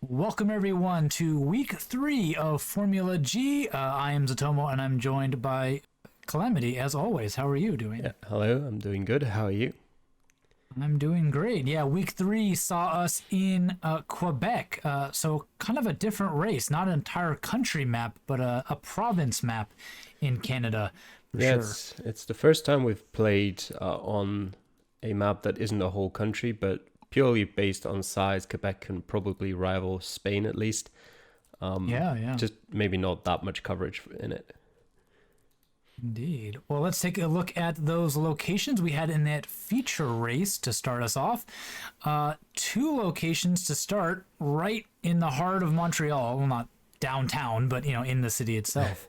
Welcome everyone to week 3 of Formula G. I am Zotomo and I'm joined by Calamity as always. How are you doing? Yeah, hello, I'm doing good. How are you? I'm doing great. Yeah, week 3 saw us in Quebec. So kind of a different race, not an entire country map, but a province map in Canada for Yeah, sure. it's the first time we've played on a map that isn't a whole country, but purely based on size, Quebec can probably rival Spain at least. Yeah. Just maybe not that much coverage in it. Indeed. Well, let's take a look at those locations we had in that feature race to start us off. Two locations to start right in the heart of Montreal. Well, not downtown, but in the city itself.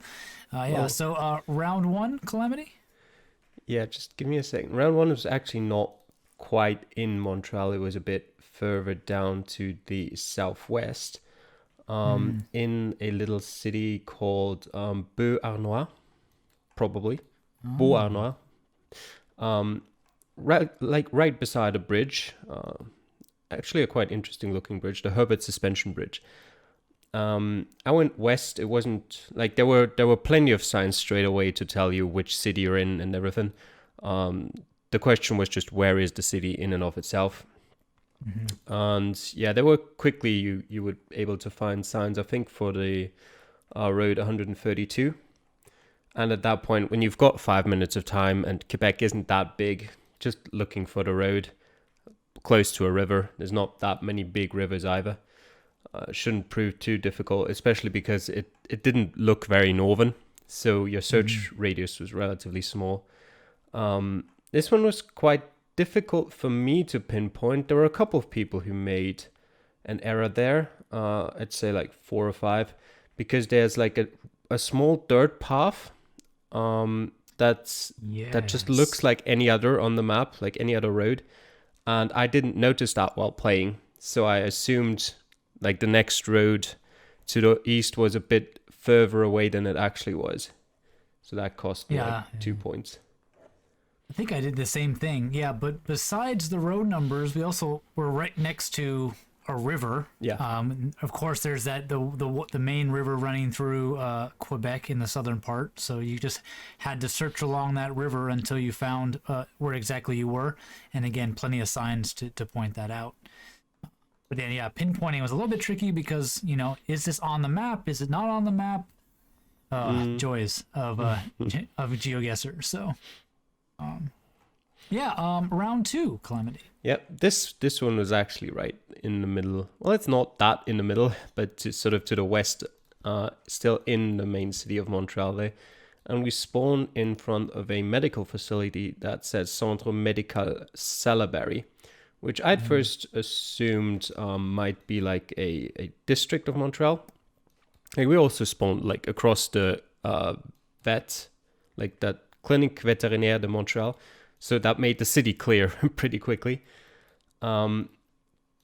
Yeah. Well, So round one, Calamity. yeah, just give me a second. Round one was actually not quite in Montreal. It was a bit further down to the southwest, in a little city called Beauharnois, probably. Oh. Beauharnois. Um, right beside a bridge. Actually, a quite interesting looking bridge, the Herbert Suspension Bridge. I went west. It wasn't like there were plenty of signs straight away to tell you which city you're in and everything. Um, the question was just where is the city in and of itself. Mhm. And yeah, there were quickly you were able to find signs. I think for the road 132. And at that point, when you've got 5 minutes of time and Quebec isn't that big, just looking for the road close to a river. There's not that many big rivers either. Shouldn't prove too difficult, especially because it didn't look very northern. So your search radius was relatively small. This one was quite difficult for me to pinpoint. There were a couple of people who made an error there. I'd say like 4 or 5, because there's like a small dirt path that just looks Yes. like any other on the map, like any other road. And I didn't notice that while playing. So I assumed like the next road to the east was a bit further away than it actually was. So that cost me like Yeah. 2 points. I think I did the same thing. Yeah, but besides the road numbers, we also were right next to a river. Yeah. Of course, there's the main river running through Quebec in the southern part. So you just had to search along that river until you found where exactly you were. And again, plenty of signs to point that out. But then, yeah, pinpointing was a little bit tricky because is this on the map? Is it not on the map? Mm. Joys of of Geoguessr. So. Yeah, round two, Calamity. Yep, this one was actually right in the middle. Well, it's not that in the middle, but sort of to the west, still in the main city of Montreal there. And we spawn in front of a medical facility that says Centre Medical Salaberry, which I'd first assumed might be like a district of Montreal. Like we also spawned like across the vet, like that Clinique Vétérinaire de Montreal. So that made the city clear pretty quickly. Um,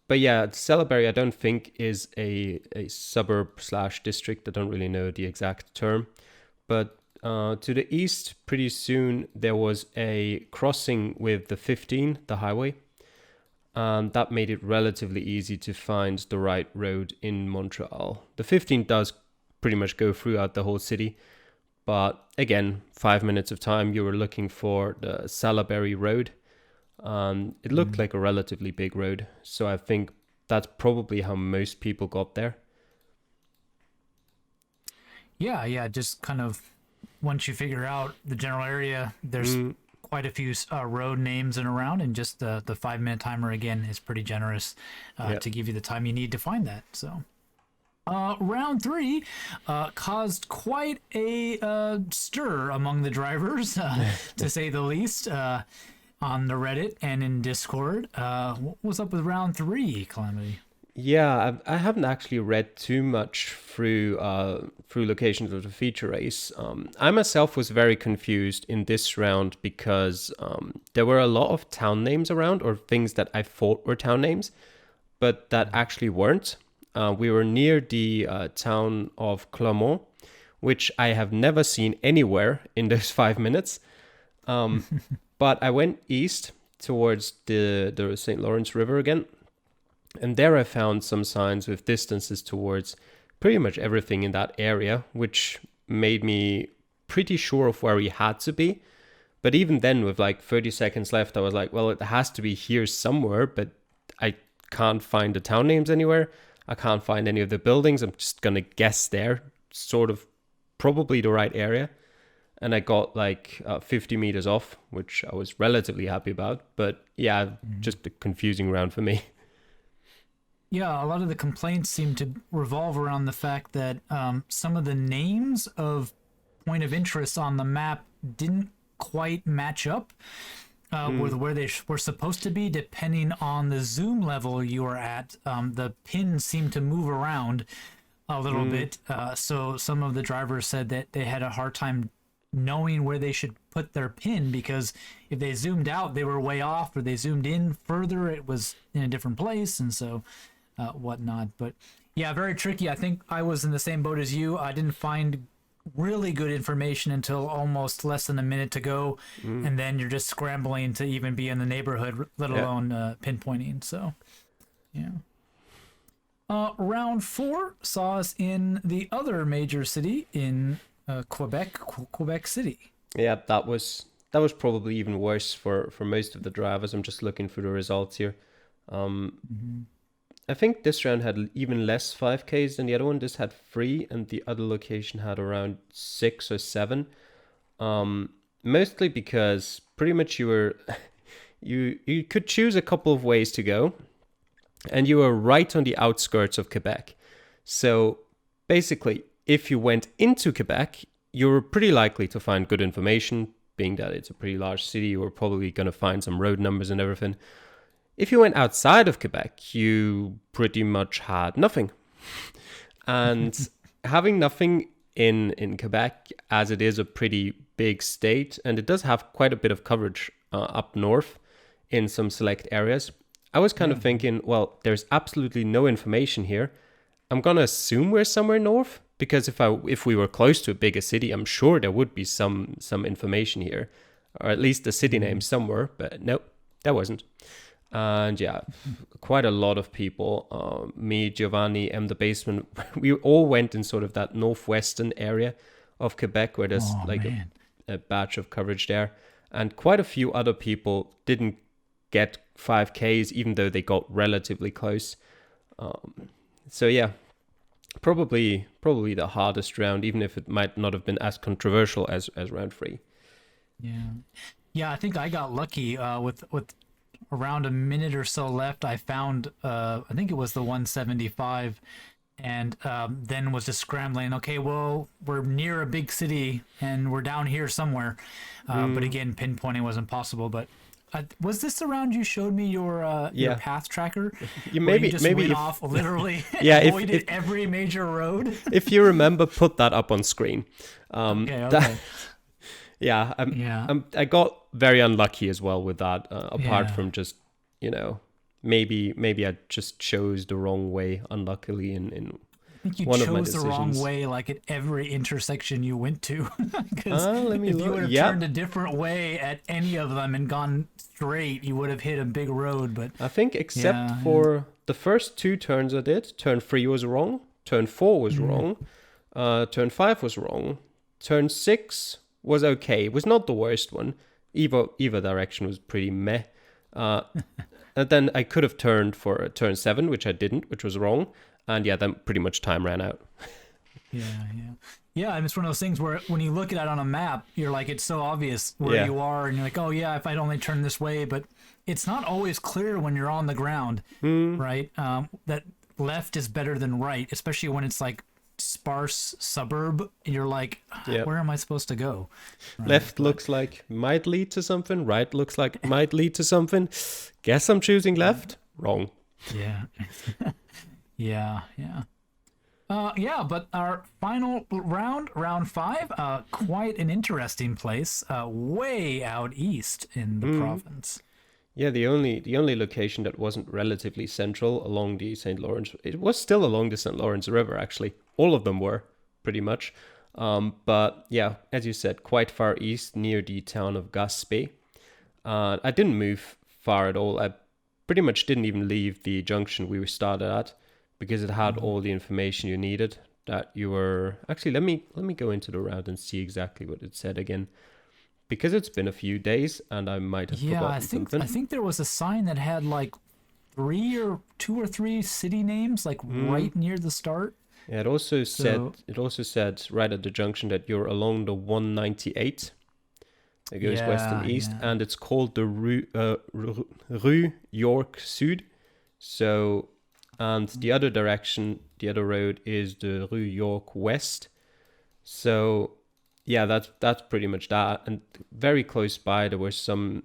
but yeah, Salaberry I don't think is a suburb slash district. I don't really know the exact term. But to the east, pretty soon, there was a crossing with the 15, the highway. And that made it relatively easy to find the right road in Montreal. The 15 does pretty much go throughout the whole city. But again, 5 minutes of time, you were looking for the Salaberry Road. It looked like a relatively big road. So I think that's probably how most people got there. Yeah. Just kind of once you figure out the general area, there's Mm, quite a few road names and around, and just the 5 minute timer again is pretty generous yeah. to give you the time you need to find that. So. Round three caused quite a stir among the drivers, to say the least, on the Reddit and in Discord. What was up with round three, Calamity? Yeah, I haven't actually read too much through locations of the feature race. I myself was very confused in this round because there were a lot of town names around, or things that I thought were town names, but that actually weren't. We were near the town of Clermont, which I have never seen anywhere in those 5 minutes. But I went east towards the St. Lawrence River again, And there I found some signs with distances towards pretty much everything in that area, which made me pretty sure of where we had to be. But even then, with like 30 seconds left, I was like, well, it has to be here somewhere, but I can't find the town names anywhere. I can't find any of the buildings. I'm just going to guess there, sort of probably the right area. And I got like 50 meters off, which I was relatively happy about. But yeah, just a confusing round for me. Yeah, a lot of the complaints seem to revolve around the fact that some of the names of point of interest on the map didn't quite match up with where they were supposed to be, depending on the zoom level you are at. The pins seem to move around a little bit, so some of the drivers said that they had a hard time knowing where they should put their pin, because if they zoomed out, they were way off, or they zoomed in further, it was in a different place, and so whatnot. But yeah, very tricky. I think I was in the same boat as you. I didn't find really good information until almost less than a minute to go, and then you're just scrambling to even be in the neighborhood, let alone pinpointing. So yeah. Round 4 saw us in the other major city in Quebec City. Yeah, that was probably even worse for most of the drivers. I'm just looking through the results here. I think this round had even less 5Ks than the other one. This had 3, and the other location had around 6 or 7. Mostly because pretty much you were you could choose a couple of ways to go, and you were right on the outskirts of Quebec. So basically, if you went into Quebec, you were pretty likely to find good information, being that it's a pretty large city. You were probably going to find some road numbers and everything. If you went outside of Quebec, you pretty much had nothing. And having nothing in Quebec, as it is a pretty big state, and it does have quite a bit of coverage up north in some select areas, I was kind of thinking, well, there's absolutely no information here. I'm going to assume we're somewhere north, because if we were close to a bigger city, I'm sure there would be some information here, or at least the city name somewhere, but nope, there wasn't. And yeah, quite a lot of people, me, Giovanni, and the basement, we all went in sort of that northwestern area of Quebec where there's a batch of coverage there. And quite a few other people didn't get 5Ks, even though they got relatively close. So yeah, probably the hardest round, even if it might not have been as controversial as round 3. Yeah, I think I got lucky with around a minute or so left. I found I think it was the 175, and then was just scrambling. Okay, well, we're near a big city and we're down here somewhere, but again, pinpointing was impossible. But was this the round you showed me your path tracker? You maybe went off literally avoided every major road. If you remember, put that up on screen. Okay. I got very unlucky as well with that. Apart from just, maybe I just chose the wrong way, unluckily, in I think you one of my chose the decisions. wrong way, like at every intersection you went to. Because if you would have turned a different way at any of them and gone straight, you would have hit a big road. But I think except for the first 2 turns I did, turn 3 was wrong, turn 4 was wrong, turn 5 was wrong, turn 6 was okay. It was not the worst one. Either direction was pretty meh. And then I could have turned for turn 7, which I didn't, which was wrong. And yeah, then pretty much time ran out. Yeah, and it's one of those things where when you look at it on a map, you're like, it's so obvious where you are, and you're like, oh yeah, if I'd only turn this way, but it's not always clear when you're on the ground, right? That left is better than right, especially when it's like sparse suburb, and you're like, where am I supposed to go? Right? Left looks like might lead to something, right looks like might lead to something. Guess I'm choosing left. Wrong. Yeah. But our final round 5, quite an interesting place, way out east in the province. Yeah, the only location that wasn't relatively central along the St. Lawrence, it was still along the St. Lawrence River, actually. All of them were, pretty much. But yeah, as you said, quite far east near the town of Gaspé. I didn't move far at all. I pretty much didn't even leave the junction we started at because it had all the information you needed. That you were actually, let me go into the route and see exactly what it said again, because it's been a few days and I might have forgotten something. I think there was a sign that had like two or three city names like right near the start. Yeah, it also said right at the junction that you're along the 198 that goes west and east, and it's called the Rue York Sud. So, and the other direction, the other road is the Rue York West. So, yeah, that's pretty much that. And very close by, there were some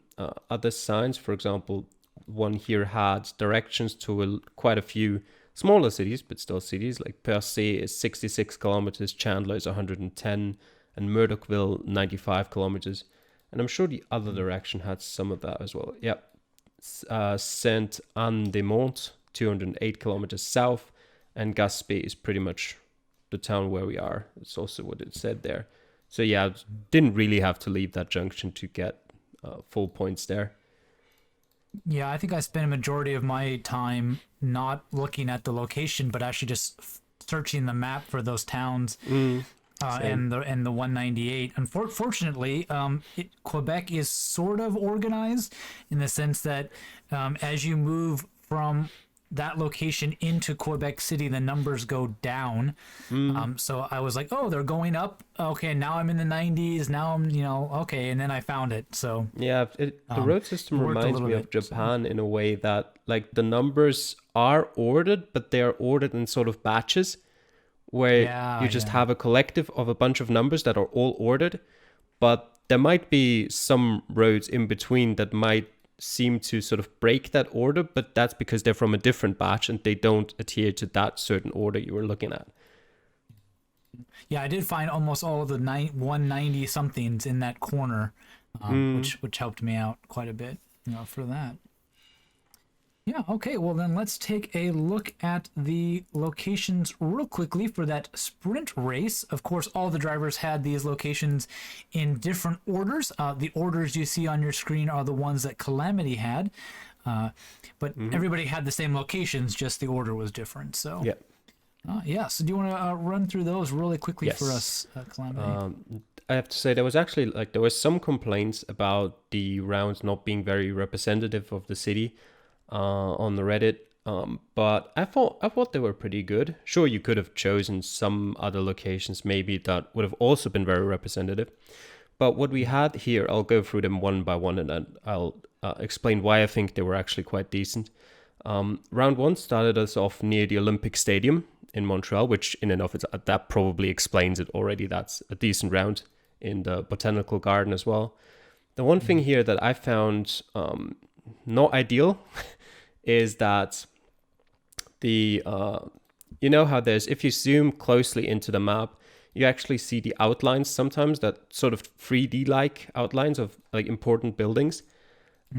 other signs. For example, one here had directions to quite a few smaller cities, but still cities, like Percé is 66 kilometers, Chandler is 110, and Murdochville 95 kilometers. And I'm sure the other direction had some of that as well. Yep. Saint-Anne-des-Monts, 208 kilometers south, and Gaspé is pretty much the town where we are. It's also what it said there. So yeah, didn't really have to leave that junction to get full points there. Yeah, I think I spent a majority of my time not looking at the location, but actually just searching the map for those towns. And the 198. Unfortunately, Quebec is sort of organized in the sense that as you move from that location into Quebec City, the numbers go down. So I was like, oh, they're going up. Okay, now I'm in the 90s. Now I'm, okay. And then I found it. So yeah, the road system reminds me of Japan in a way that like the numbers are ordered, but they are ordered in sort of batches, where you just have a collective of a bunch of numbers that are all ordered, but there might be some roads in between that might seem to sort of break that order, but that's because they're from a different batch and they don't adhere to that certain order you were looking at. Yeah, I did find almost all of the 190 somethings in that corner, which helped me out quite a bit, for that. Yeah, okay, well then let's take a look at the locations real quickly for that sprint race. Of course, all the drivers had these locations in different orders. The orders you see on your screen are the ones that Calamity had, but everybody had the same locations, just the order was different. So yeah. So do you want to run through those really quickly for us, Calamity? I have to say there was some complaints about the rounds not being very representative of the city on the Reddit, but I thought they were pretty good. Sure, you could have chosen some other locations maybe that would have also been very representative, but what we had here, I'll go through them one by one and then I'll explain why I think they were actually quite decent. Round one started us off near the Olympic Stadium in Montreal, which in and of itself, that probably explains it already. That's a decent round in the Botanical Garden as well. The one thing here that I found not ideal is that the how there's, if you zoom closely into the map, you actually see the outlines sometimes, that sort of 3D like outlines of like important buildings.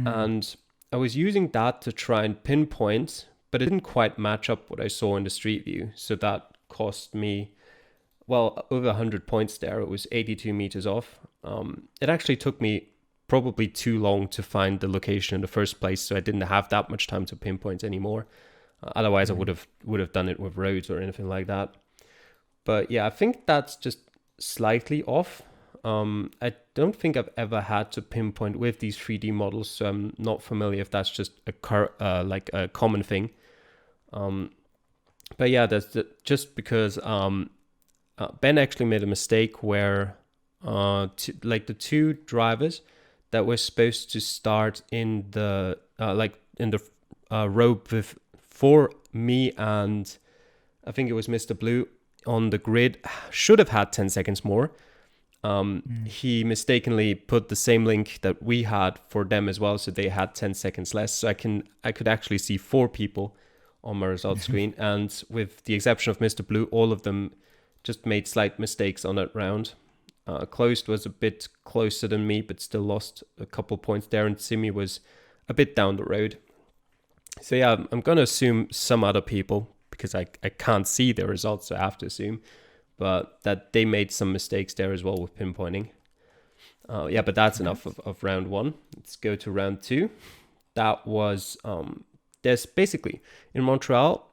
And I was using that to try and pinpoint, but it didn't quite match up what I saw in the street view. So that cost me, well, over 100 points there. It was 82 meters off. It actually took me probably too long to find the location in the first place, so I didn't have that much time to pinpoint anymore. Otherwise, I would have done it with roads or anything like that. But yeah, I think that's just slightly off. I don't think I've ever had to pinpoint with these 3D models, so I'm not familiar if that's just a common thing. But yeah, that's just because Ben actually made a mistake where the two drivers that were supposed to start in the row for me and I think it was Mr. Blue on the grid should have had 10 seconds more. He mistakenly put the same link that we had for them as well, so they had 10 seconds less. So I could actually see 4 people on my result screen, and with the exception of Mr. Blue, all of them just made slight mistakes on that round. Closed was a bit closer than me, but still lost a couple points there, and Simi was a bit down the road. So yeah, I'm going to assume some other people, because I can't see their results, so I have to assume, but that they made some mistakes there as well with pinpointing. But that's enough of round one. Let's go to round two. That was there's basically, in Montreal,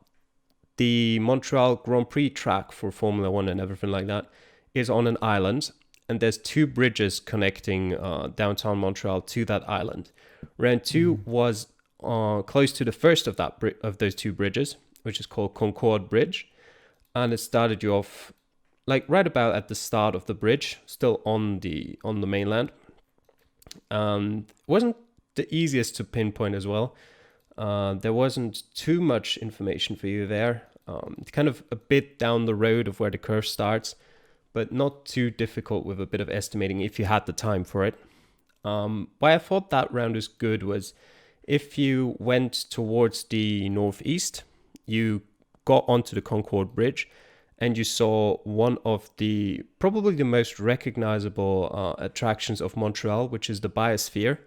the Montreal Grand Prix track for Formula One and everything like that is on an island, and there's 2 bridges connecting downtown Montreal to that island. Round 2 was close to the first of those 2 bridges, which is called Concorde Bridge, and it started you off like right about at the start of the bridge, still on the mainland. It wasn't the easiest to pinpoint as well. There wasn't too much information for you there. Kind of a bit down the road of where the curve starts, but not too difficult with a bit of estimating if you had the time for it. Why I thought that round was good was if you went towards the northeast, you got onto the Concorde Bridge and you saw one of probably the most recognizable attractions of Montreal, which is the Biosphere,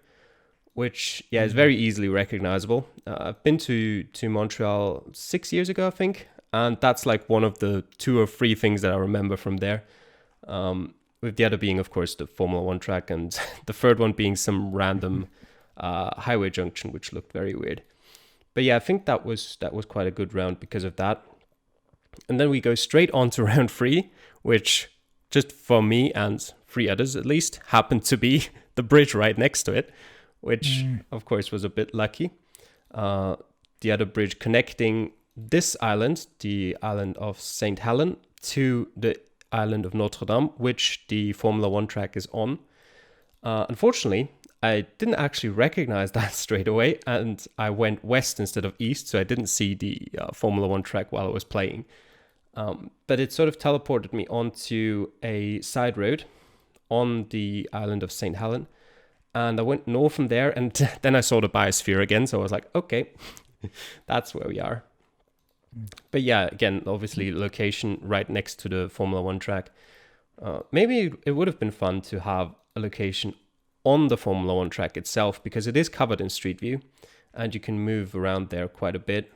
which is very easily recognizable. I've been to Montreal 6 years ago, I think, and that's like one of the 2 or 3 things that I remember from there. With the other being, of course, the Formula One track, and the third one being some random highway junction, which looked very weird. But yeah, I think that was quite a good round because of that. And then we go straight on to round 3, which just for me and 3 others at least happened to be the bridge right next to it, which of course was a bit lucky. The other bridge connecting this island, the island of St. Helen, to the island of Notre Dame, which the Formula One track is on. Unfortunately, I didn't actually recognize that straight away, and I went west instead of east, so I didn't see the Formula One track while I was playing. But it sort of teleported me onto a side road on the island of St. Helen, and I went north from there, and then I saw the Biosphere again, so I was like, okay, that's where we are. But yeah, again, obviously location right next to the Formula One track. Maybe it would have been fun to have a location on the Formula One track itself, because it is covered in Street View and you can move around there quite a bit.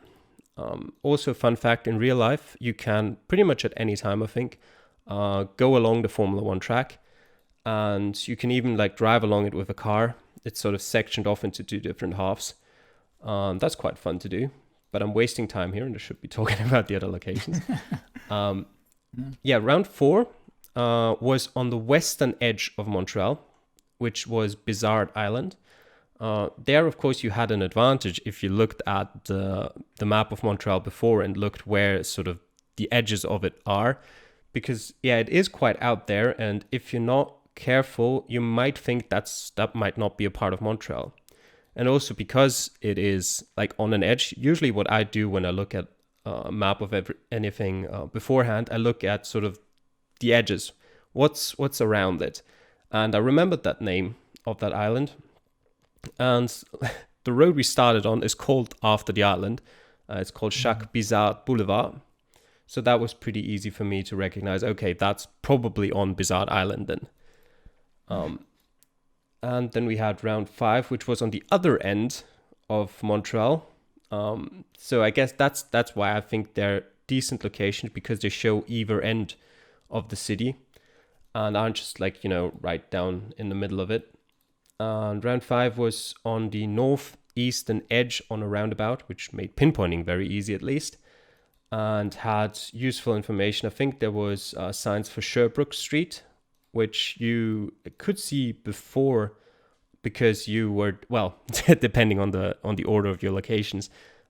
Also, fun fact, in real life, you can pretty much at any time, I think, go along the Formula One track, and you can even like drive along it with a car. It's sort of sectioned off into 2 different halves. That's quite fun to do, but I'm wasting time here and I should be talking about the other locations. Round 4 was on the western edge of Montreal, which was Bizard Island. There, of course, you had an advantage if you looked at the map of Montreal before and looked where sort of the edges of it are, because it is quite out there, and if you're not careful, you might think that might not be a part of Montreal. And also because it is like on an edge, usually what I do when I look at a map of anything beforehand, I look at sort of the edges, what's around it. And I remembered that name of that island. And the road we started on is called after the island. It's called Jacques Bizard Boulevard. So that was pretty easy for me to recognize. Okay, that's probably on Bizard Island then. And then we had round 5, which was on the other end of Montreal. So I guess that's why I think they're decent locations, because they show either end of the city and aren't just like, right down in the middle of it. And round 5 was on the northeastern edge on a roundabout, which made pinpointing very easy at least, and had useful information. I think there was signs for Sherbrooke Street, which you could see before, because you were, well, depending on the order of your locations,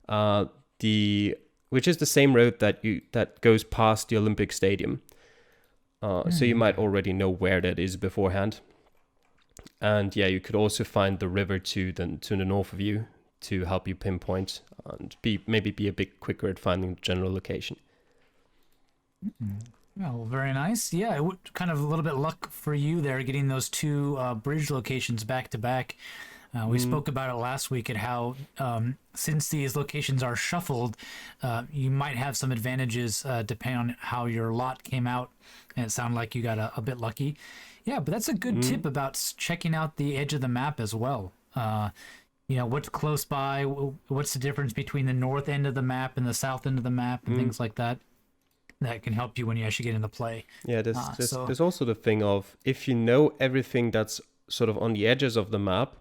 which is the same road that goes past the Olympic Stadium. So you might already know where that is beforehand. And you could also find the river to the north of you to help you pinpoint and maybe be a bit quicker at finding the general location. Well, very nice. Yeah, it would kind of a little bit luck for you there, getting those 2 bridge locations back to back. We spoke about it last week at how since these locations are shuffled, you might have some advantages depending on how your lot came out. And it sounded like you got a bit lucky. Yeah, but that's a good tip about checking out the edge of the map as well. What's close by, what's the difference between the north end of the map and the south end of the map, and things like that. That can help you when you actually get into play. Yeah, there's also the thing of, if you know everything that's sort of on the edges of the map,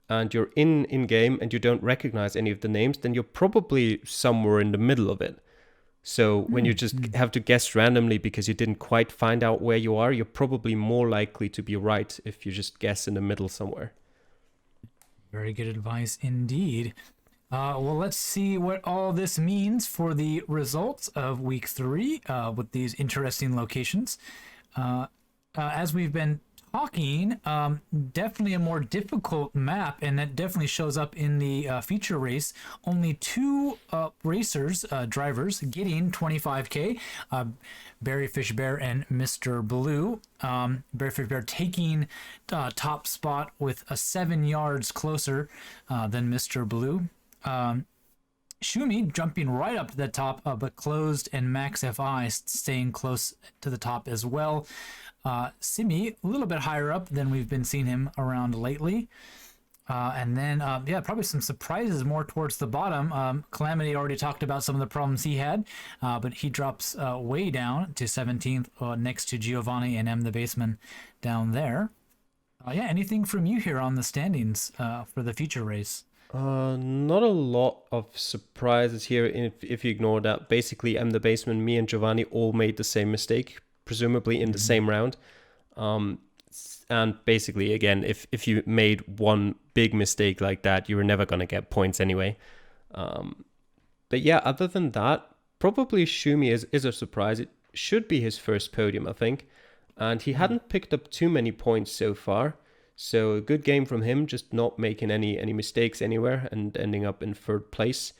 and you're in game and you don't recognize any of the names, then you're probably somewhere in the middle of it. So when you just have to guess randomly because you didn't quite find out where you are, you're probably more likely to be right if you just guess in the middle somewhere. Very good advice indeed. Well, let's see what all this means for the results of week 3 with these interesting locations. As we've been talking, definitely a more difficult map, and that definitely shows up in the feature race. Only 2 drivers getting 25k, Berryfish Bear and Mr. Blue. Berryfish Bear taking top spot with 7 yards closer than Mr. Blue. Shumi jumping right up to the top, but closed, and Max FI staying close to the top as well. Simi a little bit higher up than we've been seeing him around lately. And then, probably some surprises more towards the bottom. Calamity already talked about some of the problems he had, but he drops way down to 17th next to Giovanni and M the Baseman down there. Anything from you here on the standings for the feature race? Not a lot of surprises here if you ignore that. Basically, M the Baseman, me and Giovanni all made the same mistake, presumably in the same round. And basically, again, if you made one big mistake like that, you were never going to get points anyway. But yeah, other than that, probably Shumi is a surprise. It should be his first podium, I think. And he hadn't picked up too many points so far. So a good game from him, just not making any mistakes anywhere and ending up in 3rd place.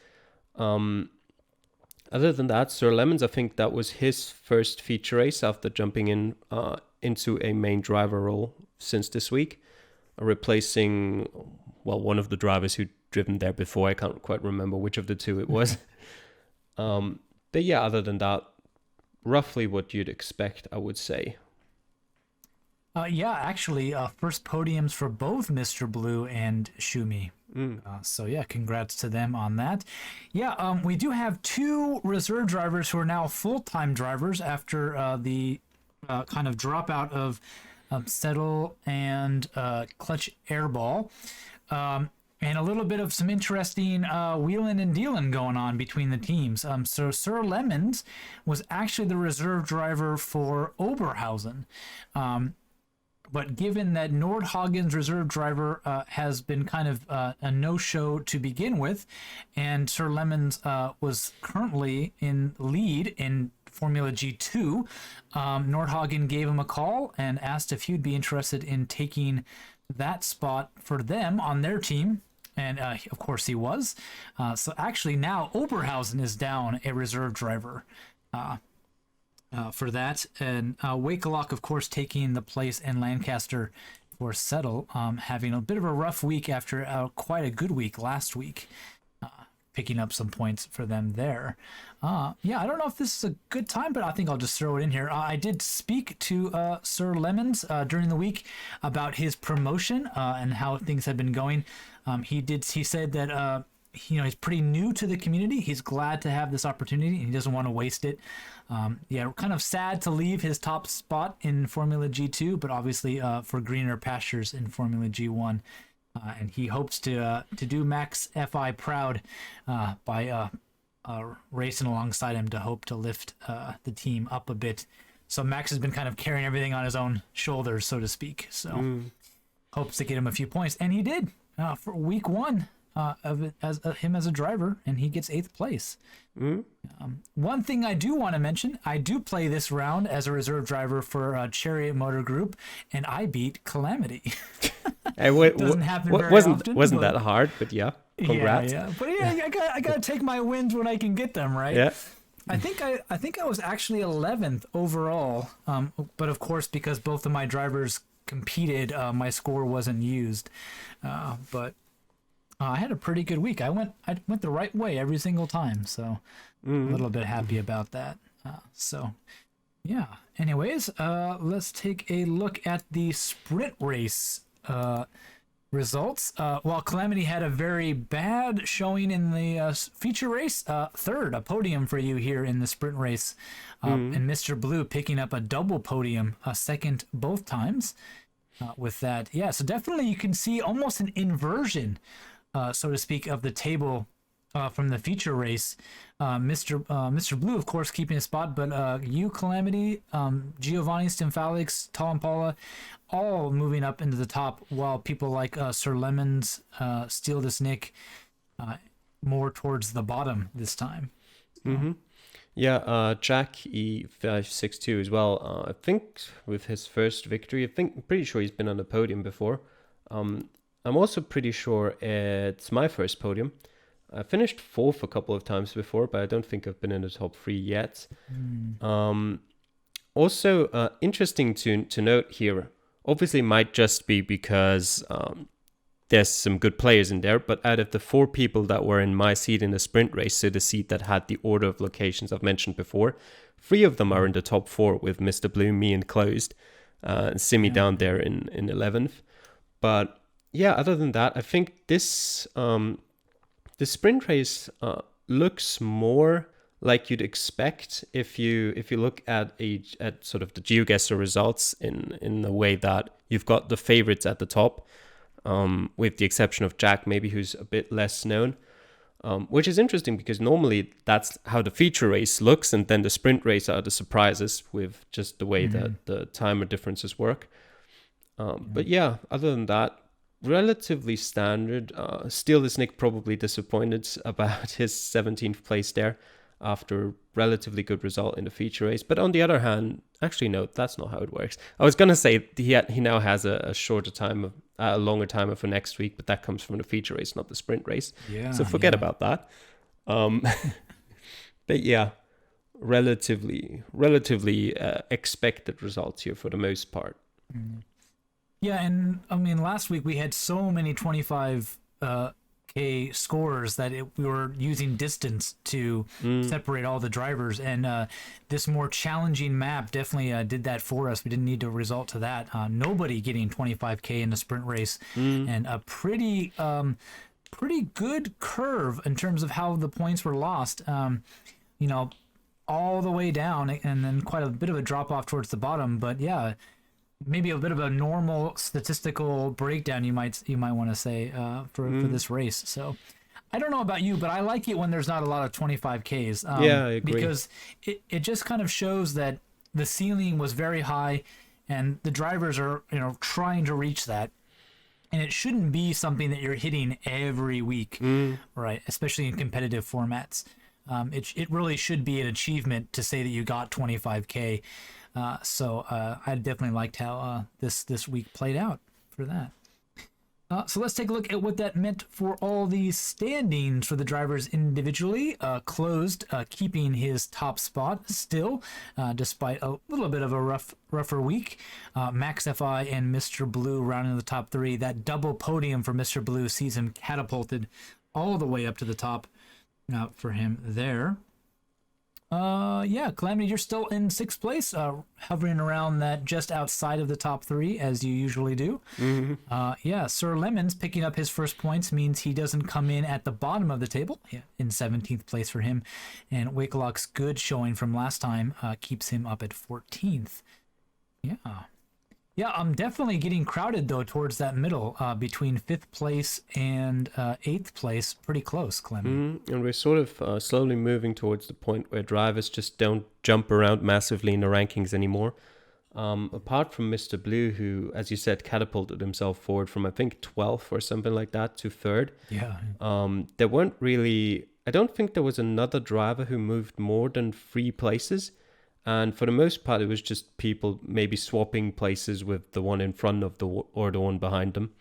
Other than that, Sir Lemons, I think that was his first feature race after jumping in into a main driver role since this week, replacing, one of the drivers who'd driven there before. I can't quite remember which of the 2 it was. But yeah, other than that, roughly what you'd expect, I would say. Actually, first podiums for both Mr. Blue and Shumi. Congrats to them on that. We do have 2 reserve drivers who are now full-time drivers after the kind of dropout of Settle and Clutch Airball. And a little bit of some interesting wheeling and dealing going on between the teams. So Sir Lemons was actually the reserve driver for Oberhausen. But given that Nordhagen's reserve driver has been kind of a no-show to begin with, and Sir Lemons was currently in lead in Formula G2, Nordhagen gave him a call and asked if he'd be interested in taking that spot for them on their team. And of course he was. So actually now Oberhausen is down a reserve driver for that, and Wakelock, of course, taking the place, and Lancaster for Settle, having a bit of a rough week after quite a good week last week, picking up some points for them there. I don't know if this is a good time, but I think I'll just throw it in here. I did speak to Sir Lemons during the week about his promotion and how things have been going. He said that he's pretty new to the community. He's glad to have this opportunity, and he doesn't want to waste it. Kind of sad to leave his top spot in Formula G2, but obviously for greener pastures in Formula G1. And he hopes to do Max FI proud by racing alongside him to hope to lift the team up a bit. So Max has been kind of carrying everything on his own shoulders, so to speak. So hopes to get him a few points, and he did for week 1. Him as a driver, and he gets 8th place. One thing I do want to mention, I do play this round as a reserve driver for Chariot Motor Group, and I beat Calamity. Doesn't happen very often. Wasn't that hard? But yeah, congrats. But I gotta take my wins when I can get them, right? Yeah. I think I was actually 11th overall, but of course because both of my drivers competed, my score wasn't used. But I had a pretty good week. I went the right way every single time, so a little bit happy about that. Anyways, let's take a look at the sprint race results. While Calamity had a very bad showing in the feature race, 3rd, a podium for you here in the sprint race, and Mr. Blue picking up a double podium, 2nd both times. with that. Yeah, so definitely you can see almost an inversion, so to speak, of the table from the feature race. Mr. Blue, of course, keeping a spot, but you, Calamity, Giovanni, Stymphalics, Talampala, all moving up into the top, while people like Sir Lemons, Steal This Nick, more towards the bottom this time. Mm-hmm. Yeah, Jack E562 as well. I think with his first victory, I'm pretty sure he's been on the podium before. I'm also pretty sure it's my first podium. I finished fourth a couple of times before, but I don't think I've been in the top 3 yet. Also, interesting to note here, obviously might just be because there's some good players in there, but out of the 4 people that were in my seat in the sprint race, so the seat that had the order of locations I've mentioned before, 3 of them are in the top 4 with Mr. Blue, me, and Closed, and Simi down there in 11th. But yeah, other than that, I think this the sprint race looks more like you'd expect if you look at sort of the Geoguessr results in the way that you've got the favorites at the top. With the exception of Jack, maybe, who's a bit less known, which is interesting because normally that's how the feature race looks, and then the sprint race are the surprises with just the way that the timer differences work. But yeah, other than that, relatively standard. Steal This Nick probably disappointed about his 17th place there after a relatively good result in the feature race. But on the other hand, actually, no, that's not how it works. I was going to say he now has a shorter time, a longer timer for next week, but that comes from the feature race, not the sprint race. Yeah. So forget about that. But yeah, relatively expected results here for the most part. Yeah, and I mean, last week we had so many 25K scores that we were using distance to separate all the drivers, and this more challenging map definitely did that for us. We didn't need to resort to that. Nobody getting 25K in the sprint race, and a pretty good curve in terms of how the points were lost. All the way down, and then quite a bit of a drop off towards the bottom. But yeah, maybe a bit of a normal statistical breakdown, you might want to say, for this race. So I don't know about you, but I like it when there's not a lot of 25Ks. Yeah, I agree. Because it just kind of shows that the ceiling was very high, and the drivers are trying to reach that. And it shouldn't be something that you're hitting every week, right? Especially in competitive formats. It really should be an achievement to say that you got 25K. So I definitely liked how this week played out for that. So let's take a look at what that meant for all these standings for the drivers individually. Closed, keeping his top spot still, despite a little bit of a rougher week. Max FI and Mr. Blue rounding the top 3. That double podium for Mr. Blue sees him catapulted all the way up to the top for him there. Yeah, Calamity, you're still in 6th place, hovering around that just outside of the top 3, as you usually do. Yeah, Sir Lemons picking up his first points means he doesn't come in at the bottom of the table, in 17th place for him. And Wakelock's good showing from last time keeps him up at 14th. Yeah. Yeah, I'm definitely getting crowded, though, towards that middle, between 5th place and 8th place. Pretty close, Clem. And we're sort of slowly moving towards the point where drivers just don't jump around massively in the rankings anymore. Apart from Mr. Blue, who, as you said, catapulted himself forward from, I think, 12th or something like that to 3rd. Yeah. There weren't really... I don't think there was another driver who moved more than 3 places. And for the most part, it was just people maybe swapping places with the one in front of the one behind them.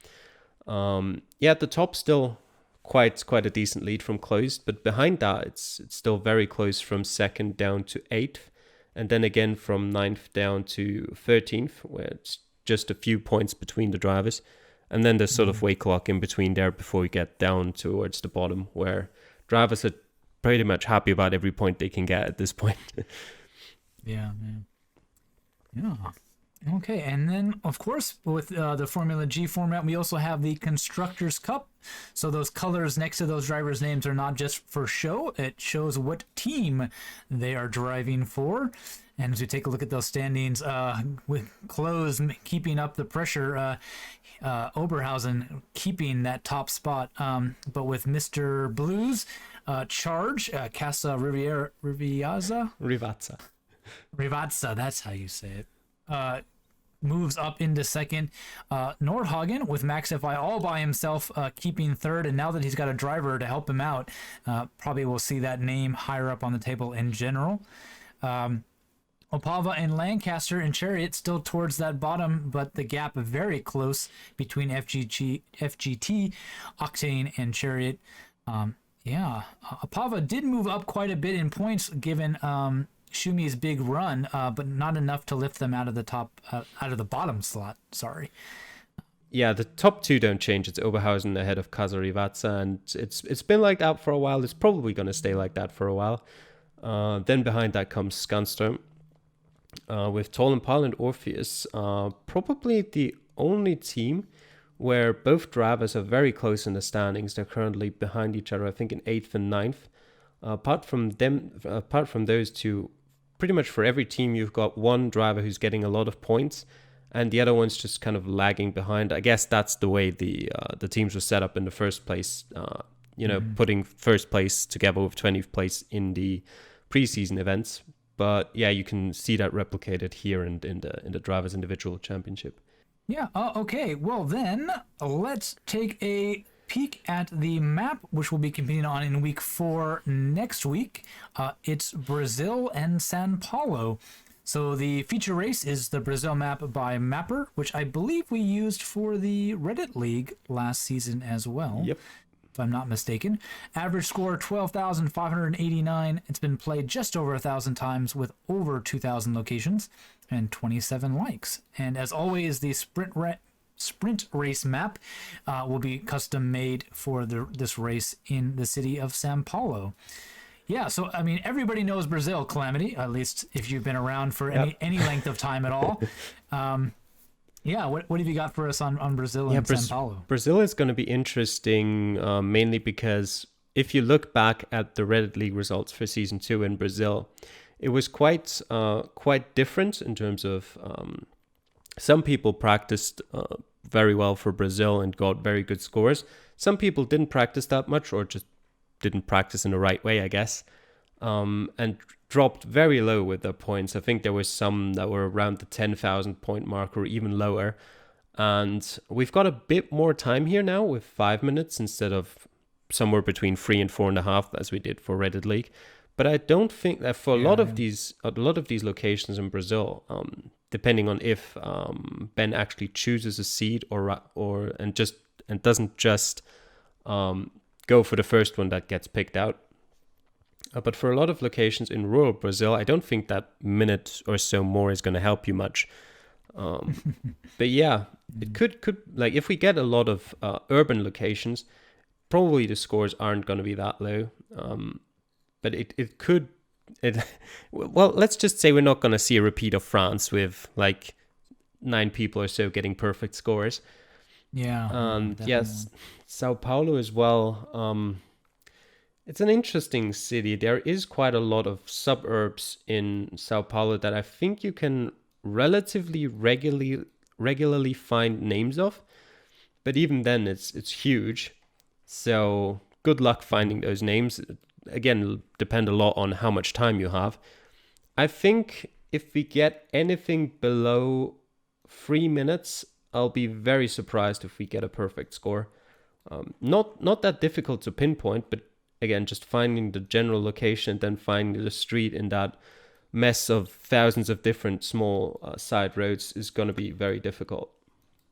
Yeah, at the top still quite a decent lead from Closed, but behind that it's still very close from 2nd down to 8th, and then again from 9th down to 13th, where it's just a few points between the drivers, and then there's sort of wake lock in between there before we get down towards the bottom, where drivers are pretty much happy about every point they can get at this point. Yeah, man. Yeah. Okay, and then, of course, with the Formula G format, we also have the Constructors' Cup. So those colors next to those drivers' names are not just for show. It shows what team they are driving for. And as we take a look at those standings, with Close keeping up the pressure, Oberhausen keeping that top spot. But with Mr. Blues, Charge, Casa Rivazza, that's how you say it. Moves up into second. Nordhagen with Max FI all by himself, keeping third. And now that he's got a driver to help him out, probably we'll see that name higher up on the table in general. Opava and Lancaster and Chariot still towards that bottom, but the gap very close between FGT, Octane, and Chariot. Opava did move up quite a bit in points given Shumi's big run, but not enough to lift them out of the bottom slot. Sorry. Yeah, the top two don't change. It's Oberhausen ahead of Casarivazza, and it's been like that for a while. It's probably going to stay like that for a while. Then behind that comes Scanstorm, with Tollenpal and Orpheus, probably the only team where both drivers are very close in the standings. They're currently behind each other, I think in 8th and 9th. Apart from those two, pretty much for every team, you've got one driver who's getting a lot of points, and the other one's just kind of lagging behind. I guess that's the way the teams were set up in the first place. Putting first place together with 20th place in the preseason events. But yeah, you can see that replicated here in the drivers' individual championship. Yeah. Okay. Well, then let's take a peek at the map, which we'll be competing on in week 4 next week. It's Brazil and Sao Paulo. So the feature race is the Brazil map by Mapper, which I believe we used for the Reddit League last season as well. Yep. If I'm not mistaken. Average score 12,589. It's been played just over 1,000 times with over 2,000 locations and 27 likes. And as always, the sprint race map will be custom made for this race in the city of Sao Paulo. Yeah, so I mean, everybody knows Brazil, Calamity, at least if you've been around for any length of time at all. What have you got for us on Brazil and Sao Paulo? Brazil is going to be interesting, mainly because if you look back at the Reddit League results for Season 2 in Brazil, it was quite different in terms of some people practiced very well for Brazil and got very good scores. Some people didn't practice that much or just didn't practice in the right way, I guess, and dropped very low with their points. I think there were some that were around the 10,000 point mark or even lower. And we've got a bit more time here now with 5 minutes instead of somewhere between 3 and 4.5 as we did for Reddit League. But I don't think that for a lot of these locations in Brazil, depending on if Ben actually chooses a seed and doesn't just go for the first one that gets picked out. But for a lot of locations in rural Brazil, I don't think that minute or so more is going to help you much. But yeah, it could like if we get a lot of urban locations, probably the scores aren't going to be that low. But it could. Well, let's just say we're not going to see a repeat of France with like 9 people or so getting perfect scores. Yeah. And yes, Sao Paulo as well. It's an interesting city. There is quite a lot of suburbs in Sao Paulo that I think you can relatively regularly find names of. But even then, it's huge. So good luck finding those names. Again, it'll depend a lot on how much time you have. I think if we get anything below 3 minutes, I'll be very surprised if we get a perfect score. Not that difficult to pinpoint, but again, just finding the general location and then finding the street in that mess of thousands of different small side roads is going to be very difficult.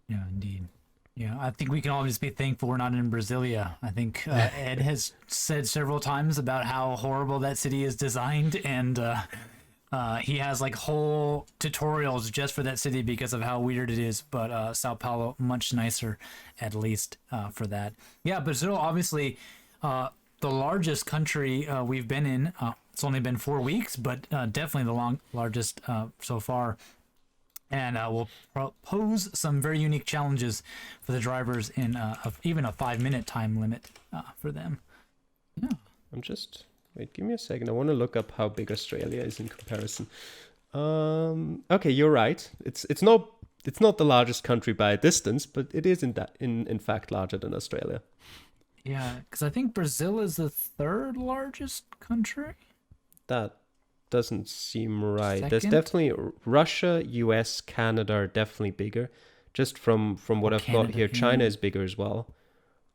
Yeah, indeed. Yeah, I think we can all just be thankful we're not in Brasilia. I think Ed has said several times about how horrible that city is designed, and he has like whole tutorials just for that city because of how weird it is. But Sao Paulo, much nicer, at least for that. Yeah, Brazil, obviously, the largest country we've been in. It's only been 4 weeks, but definitely the largest so far. And we'll pose some very unique challenges for the drivers in even a 5-minute time limit for them. Yeah. Wait, give me a second. I want to look up how big Australia is in comparison. Okay, you're right. It's not the largest country by a distance, but it is in fact larger than Australia. Yeah, because I think Brazil is the third largest country. That doesn't seem right. There's Second? definitely Russia, US, Canada are definitely bigger. Just from what I've got Canada, here, yeah. China is bigger as well.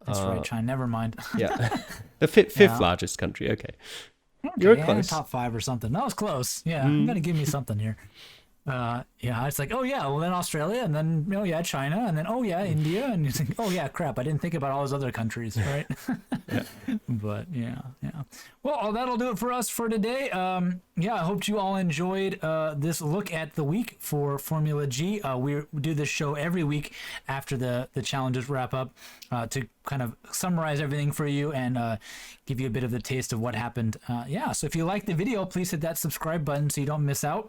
That's right, China. Never mind. Yeah, the fifth Yeah. largest country. Okay, Okay, you're yeah, close. top 5 or something. That was close. Yeah, you gotta give me something here. Yeah, it's like, oh yeah, well then Australia, and then oh yeah, China, and then oh yeah, India, and you think, oh yeah, crap, I didn't think about all those other countries, right? But yeah. Well, that'll do it for us for today. Yeah, I hope you all enjoyed this look at the week for Formula G. We do this show every week after the challenges wrap up to kind of summarize everything for you and give you a bit of the taste of what happened. Yeah, so if you like the video, please hit that subscribe button so you don't miss out.